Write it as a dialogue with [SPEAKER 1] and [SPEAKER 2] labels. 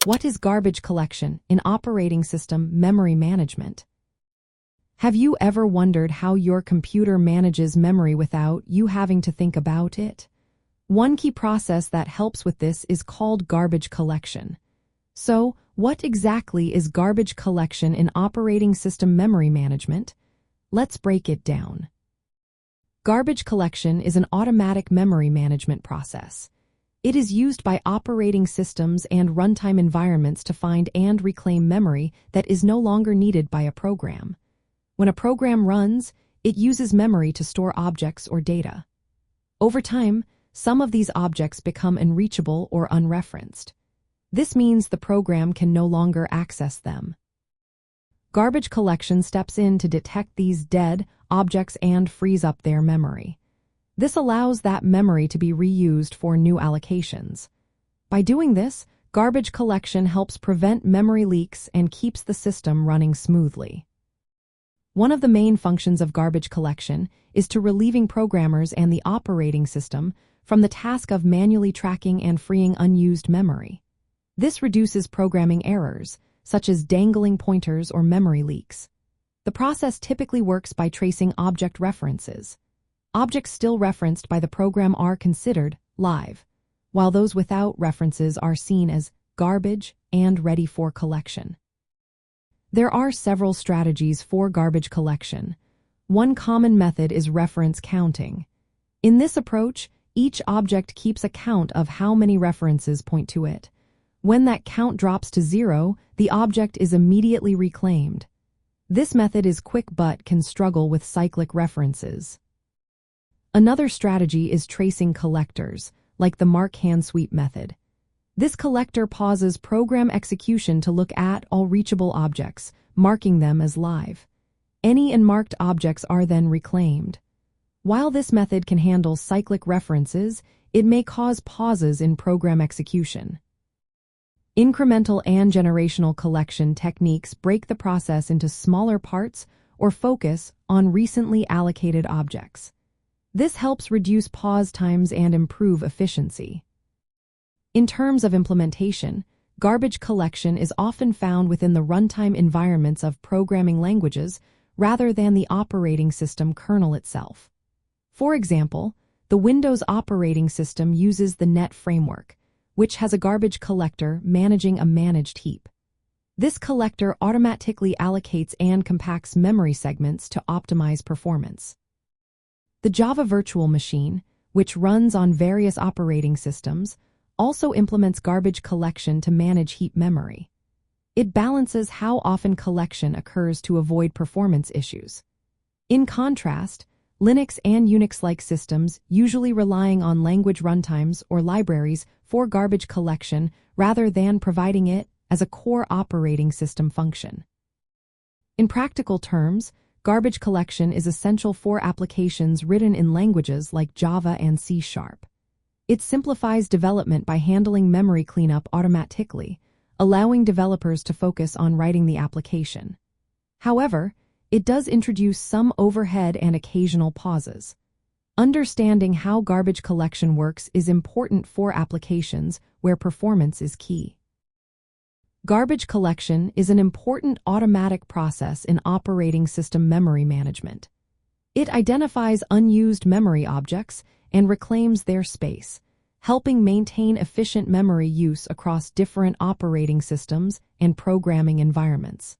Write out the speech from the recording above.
[SPEAKER 1] What is garbage collection in operating system memory management? Have you ever wondered how your computer manages memory without you having to think about it? One key process that helps with this is called garbage collection. So, what exactly is garbage collection in operating system memory management? Let's break it down. Garbage collection is an automatic memory management process. It is used by operating systems and runtime environments to find and reclaim memory that is no longer needed by a program. When a program runs, it uses memory to store objects or data. Over time, some of these objects become unreachable or unreferenced. This means the program can no longer access them. Garbage collection steps in to detect these dead objects and frees up their memory. This allows that memory to be reused for new allocations. By doing this, garbage collection helps prevent memory leaks and keeps the system running smoothly. One of the main functions of garbage collection is to relieving programmers and the operating system from the task of manually tracking and freeing unused memory. This reduces programming errors, such as dangling pointers or memory leaks. The process typically works by tracing object references. Objects still referenced by the program are considered live, while those without references are seen as garbage and ready for collection. There are several strategies for garbage collection. One common method is reference counting. In this approach, each object keeps a count of how many references point to it. When that count drops to 0, the object is immediately reclaimed. This method is quick but can struggle with cyclic references. Another strategy is tracing collectors, like the mark-hand sweep method. This collector pauses program execution to look at all reachable objects, marking them as live. Any unmarked objects are then reclaimed. While this method can handle cyclic references, it may cause pauses in program execution. Incremental and generational collection techniques break the process into smaller parts or focus on recently allocated objects. This helps reduce pause times and improve efficiency. In terms of implementation, garbage collection is often found within the runtime environments of programming languages rather than the operating system kernel itself. For example, the Windows operating system uses the .NET framework, which has a garbage collector managing a managed heap. This collector automatically allocates and compacts memory segments to optimize performance. The Java virtual machine, which runs on various operating systems, also implements garbage collection to manage heap memory. It balances how often collection occurs to avoid performance issues. In contrast, Linux and Unix-like systems usually relying on language runtimes or libraries for garbage collection rather than providing it as a core operating system function. In practical terms, garbage collection is essential for applications written in languages like Java and C#. It simplifies development by handling memory cleanup automatically, allowing developers to focus on writing the application. However, it does introduce some overhead and occasional pauses. Understanding how garbage collection works is important for applications where performance is key. Garbage collection is an important automatic process in operating system memory management. It identifies unused memory objects and reclaims their space, helping maintain efficient memory use across different operating systems and programming environments.